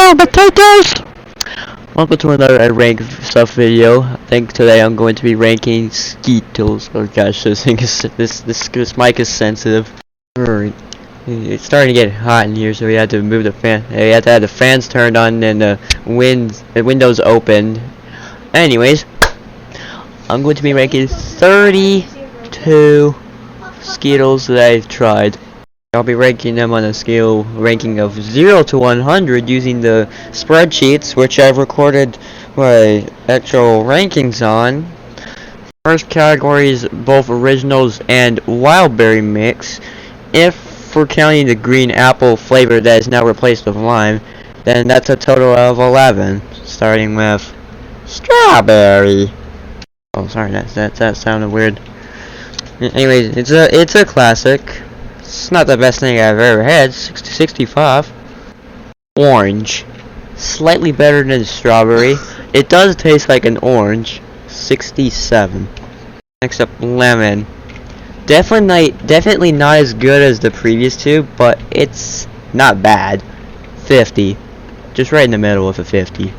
Hello, potatoes! Welcome to another rank stuff video. I think today I'm going to be ranking Skittles. Oh gosh, this mic is sensitive. It's starting to get hot in here, so we had to move the fan. We had to have the fans turned on and the windows open. Anyways, I'm going to be ranking 32 Skittles that I've tried. I'll be ranking them on a ranking of 0 to 100 using the spreadsheets which I've recorded my actual rankings on. First category is both originals and wild berry mix. If we're counting the green apple flavor that is now replaced with lime, then that's a total of 11. Starting with strawberry. Oh, sorry, that sounded weird. Anyways, it's a classic. It's not the best thing I've ever had. 65. Orange. Slightly better than strawberry. It does taste like an orange. 67. Next up, lemon. Definitely not as good as the previous two, but it's not bad. 50. Just right in the middle of a 50.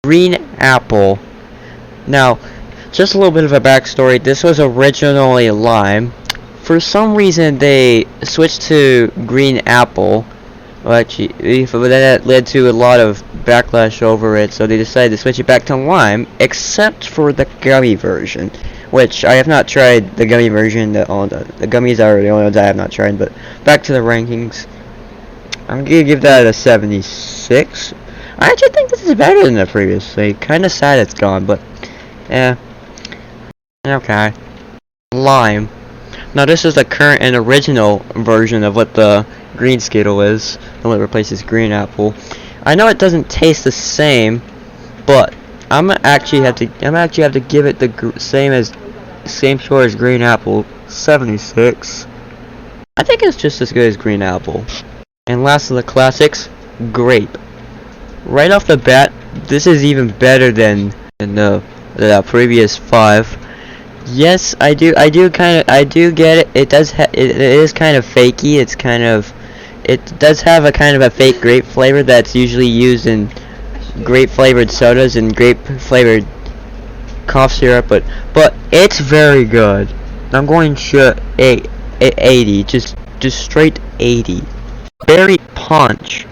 Green apple. Now, just a little bit of a backstory. This was originally lime. For some reason they switched to green apple, which that led to a lot of backlash over it, so they decided to switch it back to lime, except for the gummy version, which I have not tried. The gummy version, the gummies are the only ones I have not tried. But back to the rankings, I'm gonna give that a 76. I actually think this is better than the previous. Kinda sad it's gone, but yeah, okay. Lime. Now this is the current and original version of what the green Skittle is. The one that replaces green apple. I know it doesn't taste the same, but I'm actually have to give it the same score as green apple. 76. I think it's just as good as green apple. And last of the classics, grape. Right off the bat, this is even better than the previous 5. Yes, I do get it. It is kind of fakey. It does have a kind of a fake grape flavor that's usually used in grape flavored sodas and grape flavored cough syrup, but it's very good. I'm going to 80, just straight 80. Berry punch.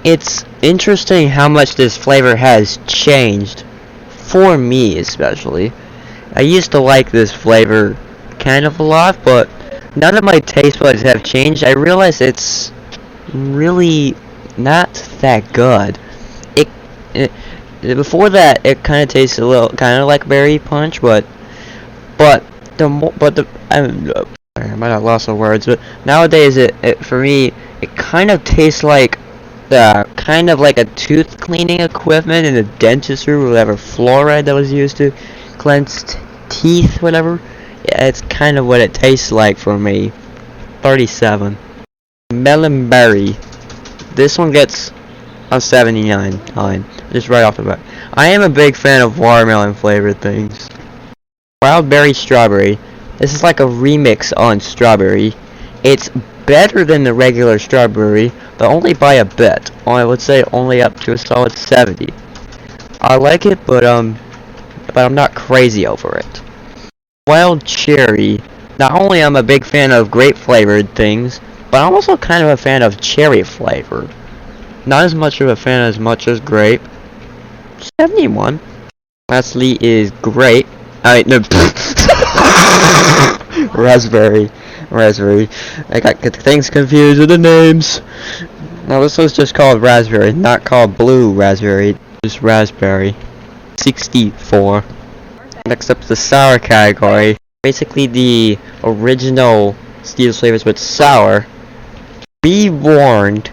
It's interesting how much this flavor has changed, for me especially. I used to like this flavor kind of a lot, but now that my taste buds have changed, I realize it's really not that good. Before that, it kind of tastes a little kind of like berry punch, but I might have lost the words, but nowadays for me it kind of tastes like kind of like a tooth cleaning equipment in a dentistry, or whatever fluoride that was used to cleanse teeth, whatever. Yeah, it's kind of what it tastes like for me. 37. Melon berry. This one gets a 79. Just right off the bat. I am a big fan of watermelon flavored things. Wild berry strawberry. This is like a remix on strawberry. It's better than the regular strawberry, but only by a bit. I would say only up to a solid 70. I like it, but I'm not crazy over it. Wild cherry. Not only am I a big fan of grape flavored things, but I'm also kind of a fan of cherry flavor. Not as much of a fan as grape. 71. Lastly is grape. No. Raspberry. I got things confused with the names. Now this was just called raspberry, not called blue raspberry. Just raspberry. 64. Next up is the sour category. Basically the original Skittles flavors with sour. Be warned,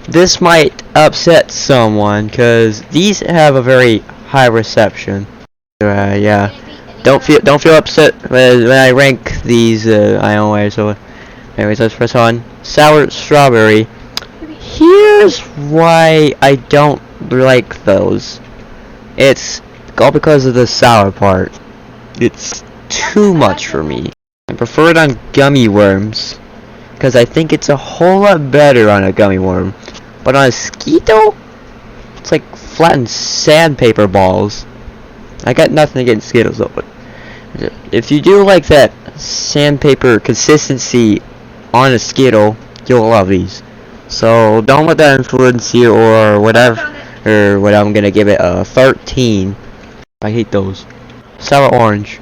this might upset someone because these have a very high reception. Yeah. Don't feel upset when I rank these IOA. So anyways, let's press on. Sour strawberry. Here's why I don't like those. It's all because of the sour part. It's too much for me. I prefer it on gummy worms, because I think it's a whole lot better on a gummy worm. But on a Skittle, it's like flattened sandpaper balls. I got nothing against Skittles though, but if you do like that sandpaper consistency on a Skittle, you'll love these. So don't let that influence you or whatever, or what. I'm gonna give it a 13. I hate those. Sour orange,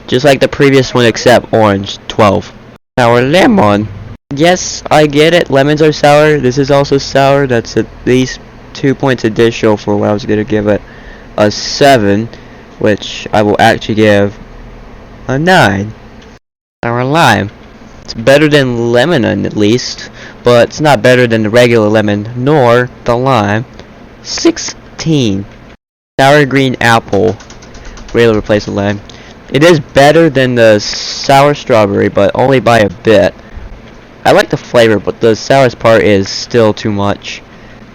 just like the previous one except orange, 12. Sour lemon. Yes, I get it. Lemons are sour. This is also sour. That's at least 2 points additional for what I was gonna give it a 7, which I will actually give a 9. Sour lime. It's better than lemon at least, but it's not better than the regular lemon nor the lime. 16. Sour green apple. Really replace the lime. It is better than the sour strawberry, but only by a bit. I like the flavor, but the sourest part is still too much.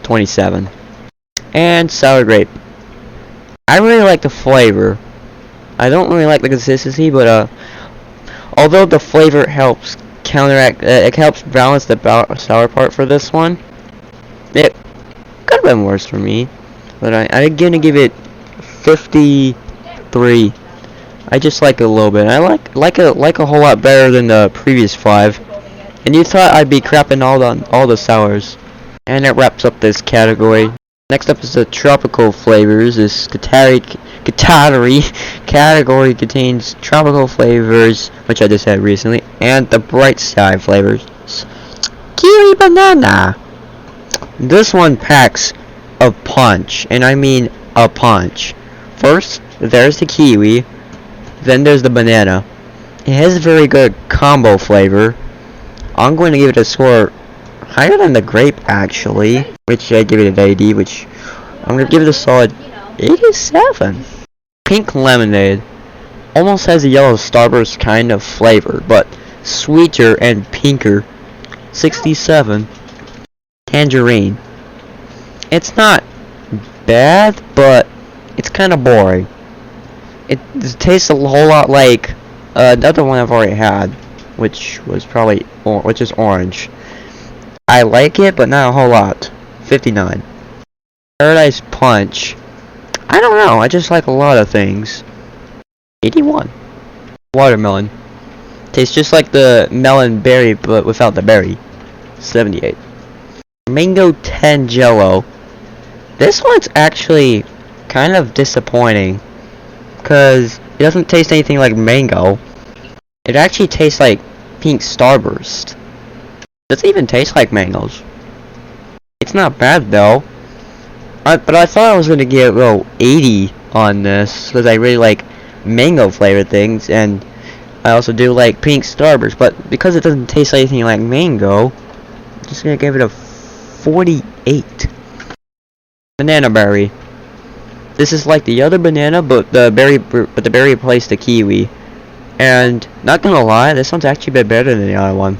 27. And sour grape. I really like the flavor. I don't really like the consistency, but although the flavor helps counteract, it helps balance the sour part for this one. It could have been worse for me, but I'm gonna give it 53. I just like it a little bit. I like a whole lot better than the previous 5. And you thought I'd be crapping all the sours. And that wraps up this category. Next up is the tropical flavors. This category contains tropical flavors, which I just had recently, and the Brightside flavors. Kiwi banana. This one packs a punch, and I mean a punch. First, there's the kiwi, then there's the banana. It has a very good combo flavor. I'm going to give it a score higher than the grape, actually, which I give it an 80, which I'm going to give it a solid 87. Pink lemonade almost has a yellow Starburst kind of flavor, but sweeter and pinker. 67. Tangerine. It's not bad, but it's kind of boring. It tastes a whole lot like another one I've already had, which is orange. I like it, but not a whole lot. 59. Paradise Punch. I don't know. I just like a lot of things. 81. Watermelon. Tastes just like the melon berry, but without the berry. 78. Mango Tangelo. This one's actually kind of disappointing, because it doesn't taste anything like mango. It actually tastes like pink Starburst. Doesn't even taste like mangoes. It's not bad though. But I thought I was gonna give 80 on this, because I really like mango flavored things, and I also do like pink Starburst. But because it doesn't taste anything like mango, I'm just gonna give it a 48. Banana berry. This is like the other banana, but the berry replaced the kiwi. And not gonna lie, this one's actually a bit better than the other one.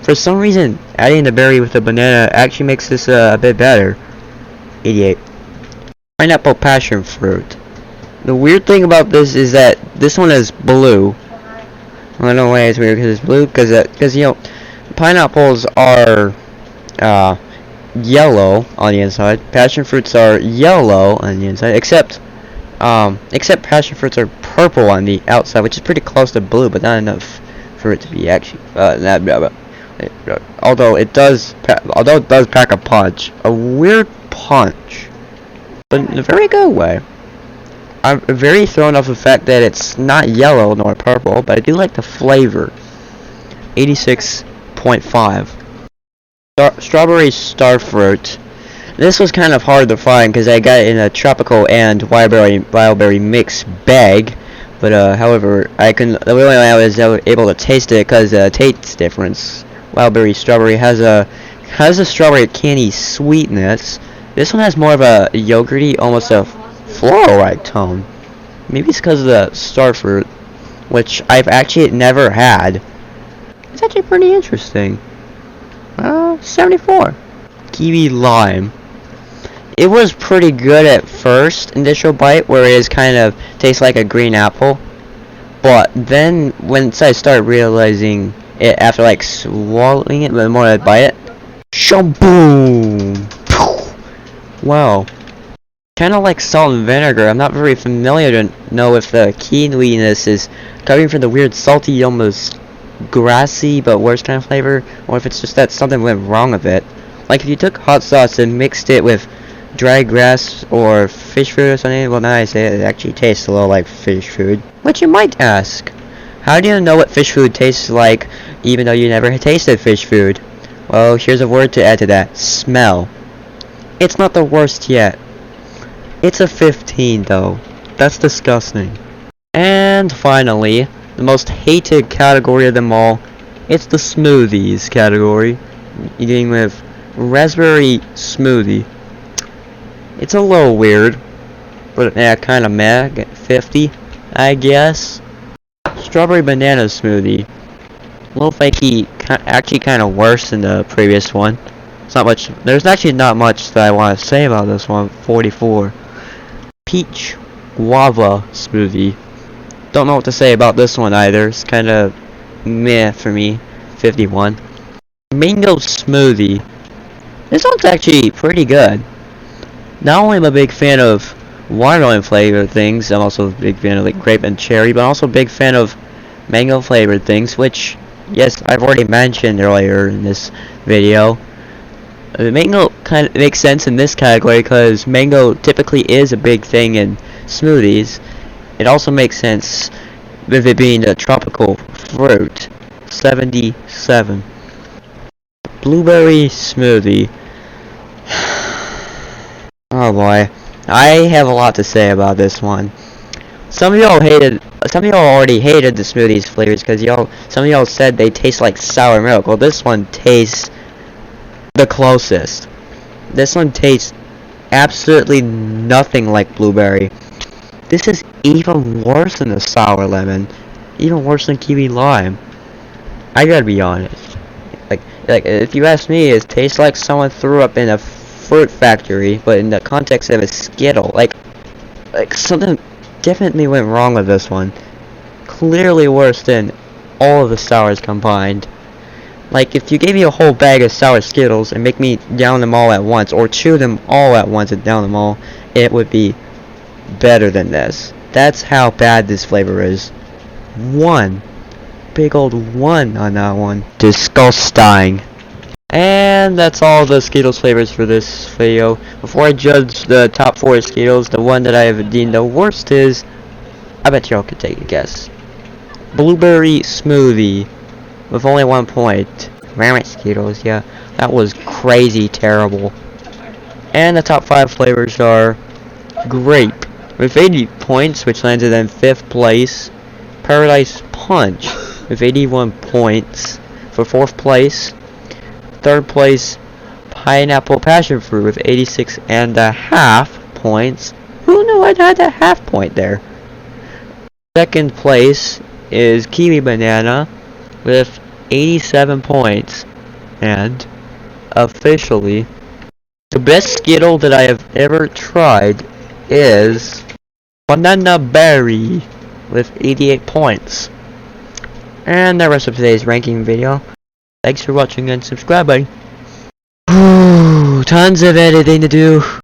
For some reason, adding the berry with the banana actually makes this a bit better. 88. Pineapple passion fruit. The weird thing about this is that this one is blue. I don't know why it's weird because it's blue, because you know, pineapples are yellow on the inside. Passion fruits are yellow on the inside, except passion fruits are purple on the outside, which is pretty close to blue, but not enough for it to be actually although it does pack a punch, a weird punch, but in a very good way. I'm very thrown off the fact that it's not yellow nor purple, but I do like the flavor. 86.5. Strawberry starfruit. This was kind of hard to find because I got it in a tropical and wildberry mix bag. But however, the only way I was able to taste it because taste difference. Wildberry strawberry has a strawberry candy sweetness. This one has more of a yogurty, almost a floral-like tone. Maybe it's because of the starfruit, which I've actually never had. It's actually pretty interesting. 74. Kiwi lime. It was pretty good at first initial bite, where it is kind of tastes like a green apple, but then once I started realizing it after like swallowing it, the more I bite it, shaboom! well. Kinda like salt and vinegar. I'm not very familiar to know if the kiwiness is coming from the weird salty, almost grassy but worse kind of flavor, or if it's just that something went wrong with it. Like if you took hot sauce and mixed it with dry grass or fish food or something, well now I say it actually tastes a little like fish food. But you might ask, how do you know what fish food tastes like even though you never tasted fish food? Well, here's a word to add to that. Smell. It's not the worst yet. It's a 15 though. That's disgusting. And finally, the most hated category of them all, it's the smoothies category. Eating with raspberry smoothie. It's a little weird, but yeah, kinda meh. Get 50, I guess. Strawberry banana smoothie. A little fakey, actually kinda worse than the previous one. It's not much, there's actually not much that I want to say about this one. 44. Peach guava smoothie. Don't know what to say about this one either. It's kind of meh for me. 51. Mango smoothie. This one's actually pretty good. Not only am I a big fan of watermelon flavored things, I'm also a big fan of like grape and cherry, but also a big fan of mango flavored things, which, yes, I've already mentioned earlier in this video. Mango kind of makes sense in this category because mango typically is a big thing in smoothies. It also makes sense with it being a tropical fruit. 77. Blueberry smoothie. Oh boy, I have a lot to say about this one. Some of y'all already hated the smoothies flavors because some of y'all said they taste like sour milk. Well, this one tastes the closest. This one tastes absolutely nothing like blueberry. This is even worse than the sour lemon. Even worse than kiwi lime. I gotta be honest. Like if you ask me, it tastes like someone threw up in a fruit factory, but in the context of a Skittle. Like something definitely went wrong with this one. Clearly worse than all of the sours combined. Like, if you gave me a whole bag of sour Skittles and make me down them all at once, or chew them all at once and down them all, it would be better than this. That's how bad this flavor is. 1. Big old 1 on that one. Disgusting. And that's all the Skittles flavors for this video. Before I judge the top 4 Skittles, the one that I have deemed the worst is, I bet y'all could take a guess. Blueberry smoothie. With only 1 point. Damn it, Skittles, yeah. That was crazy terrible. And the top 5 flavors are grape with 80 points, which landed in 5th place. Paradise Punch with 81 points for 4th place. 3rd place, Pineapple Passion Fruit with 86.5 points. Who knew I had a half point there? 2nd place is Kiwi Banana with 87 points. And officially, the best Skittle that I have ever tried is Banana Berry with 88 points. And the rest of today's ranking video. Thanks for watching and subscribing. Tons of editing to do.